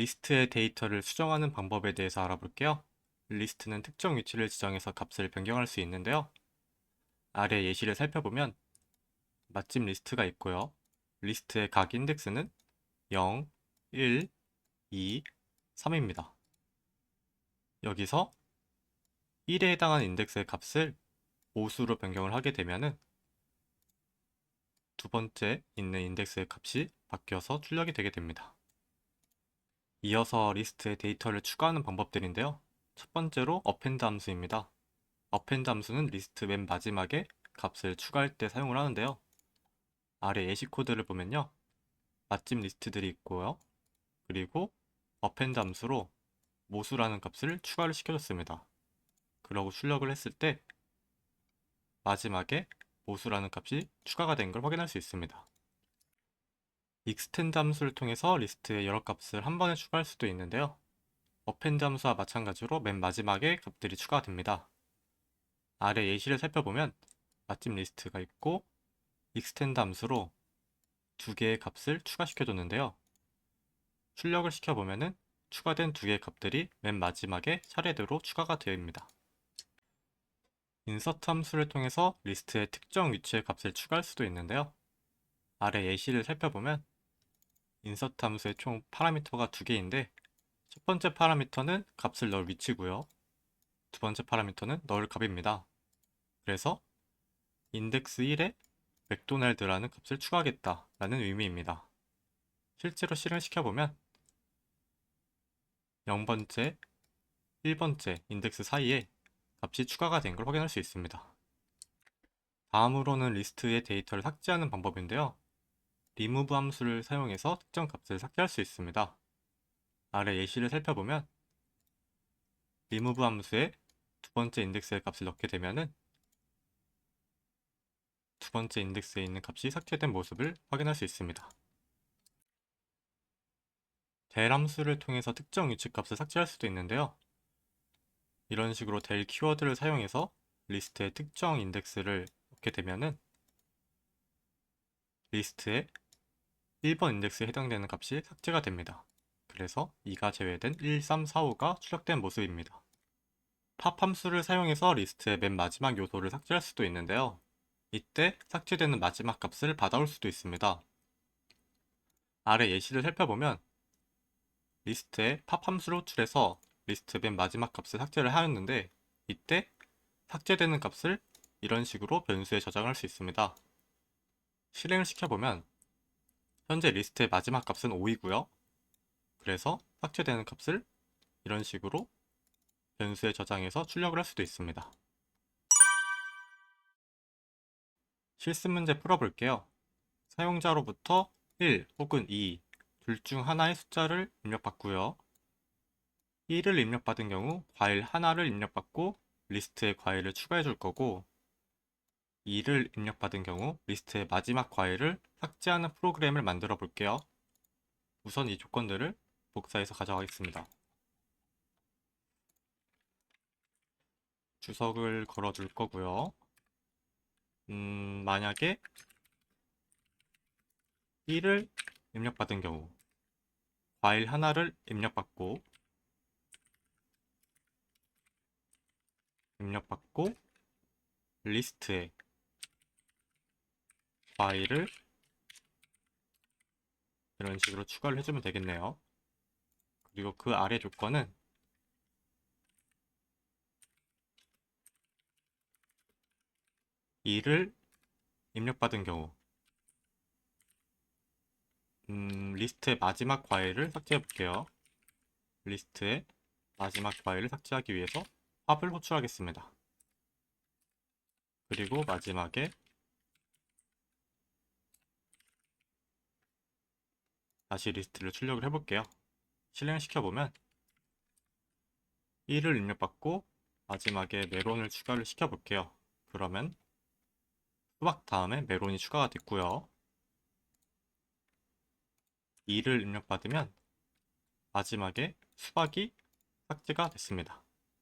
리스트의 데이터를 수정하는 방법에 대해서 알아볼게요. 리스트는 특정 위치를 지정해서 값을 변경할 수 있는데요. 아래 예시를 살펴보면 맛집 리스트가 있고요. 리스트의 각 인덱스는 0, 1, 2, 3입니다. 여기서 1에 해당하는 인덱스의 값을 모수로 변경을 하게 되면 두 번째 있는 인덱스의 값이 바뀌어서 출력이 되게 됩니다. 이어서 리스트에 데이터를 추가하는 방법들인데요. 첫 번째로 append 함수입니다. append 함수는 리스트 맨 마지막에 값을 추가할 때 사용을 하는데요. 아래 예시 코드를 보면요. 맛집 리스트들이 있고요. 그리고 append 함수로 모수라는 값을 추가를 시켜줬습니다. 그러고 출력을 했을 때 마지막에 모수라는 값이 추가가 된 걸 확인할 수 있습니다. extend 함수를 통해서 리스트에 여러 값을 한 번에 추가할 수도 있는데요. append 함수와 마찬가지로 맨 마지막에 값들이 추가됩니다. 아래 예시를 살펴보면 맛집 리스트가 있고 extend 함수로 두 개의 값을 추가시켜줬는데요. 출력을 시켜보면 추가된 두 개의 값들이 맨 마지막에 차례대로 추가가 되어입니다. insert 함수를 통해서 리스트의 특정 위치의 값을 추가할 수도 있는데요. 아래 예시를 살펴보면 insert 함수의 총 파라미터가 두 개인데 첫 번째 파라미터는 값을 넣을 위치고요. 두 번째 파라미터는 넣을 값입니다. 그래서 인덱스 1에 맥도날드라는 값을 추가하겠다 라는 의미입니다. 실제로 실행시켜보면 0번째, 1번째 인덱스 사이에 값이 추가가 된 걸 확인할 수 있습니다. 다음으로는 리스트의 데이터를 삭제하는 방법인데요. remove 함수를 사용해서 특정 값을 삭제할 수 있습니다. 아래 예시를 살펴보면 remove 함수에 두 번째 인덱스의 값을 넣게 되면 두 번째 인덱스에 있는 값이 삭제된 모습을 확인할 수 있습니다. del 함수를 통해서 특정 위치 값을 삭제할 수도 있는데요. 이런 식으로 del 키워드를 사용해서 리스트의 특정 인덱스를 넣게 되면 리스트의 1번 인덱스에 해당되는 값이 삭제가 됩니다. 그래서 2가 제외된 1, 3, 4, 5가 출력된 모습입니다. 팝 함수를 사용해서 리스트의 맨 마지막 요소를 삭제할 수도 있는데요. 이때 삭제되는 마지막 값을 받아올 수도 있습니다. 아래 예시를 살펴보면 리스트에 팝 함수를 호출해서 리스트 맨 마지막 값을 삭제를 하였는데 이때 삭제되는 값을 이런 식으로 변수에 저장할 수 있습니다. 실행을 시켜보면 현재 리스트의 마지막 값은 5이고요. 그래서 삭제되는 값을 이런 식으로 변수에 저장해서 출력을 할 수도 있습니다. 실습 문제 풀어볼게요. 사용자로부터 1 혹은 2 둘 중 하나의 숫자를 입력받고요. 1을 입력받은 경우 과일 하나를 입력받고 리스트에 과일을 추가해 줄 거고 2를 입력받은 경우 리스트의 마지막 과일을 삭제하는 프로그램을 만들어 볼게요. 우선 이 조건들을 복사해서 가져가겠습니다. 주석을 걸어 줄 거고요. 만약에 1을 입력받은 경우 과일 하나를 입력받고 리스트에 과일을 이런 식으로 추가를 해주면 되겠네요. 그리고 그 아래 조건은 2를 입력받은 경우 리스트의 마지막 과일을 삭제해 볼게요. 리스트의 마지막 과일을 삭제하기 위해서 팝을 호출하겠습니다. 그리고 마지막에 다시 리스트를 출력을 해볼게요. 실행시켜보면 1을 입력받고 마지막에 메론을 추가를 시켜볼게요. 그러면 수박 다음에 메론이 추가가 됐고요. 2를 입력받으면 마지막에 수박이 삭제가 됐습니다.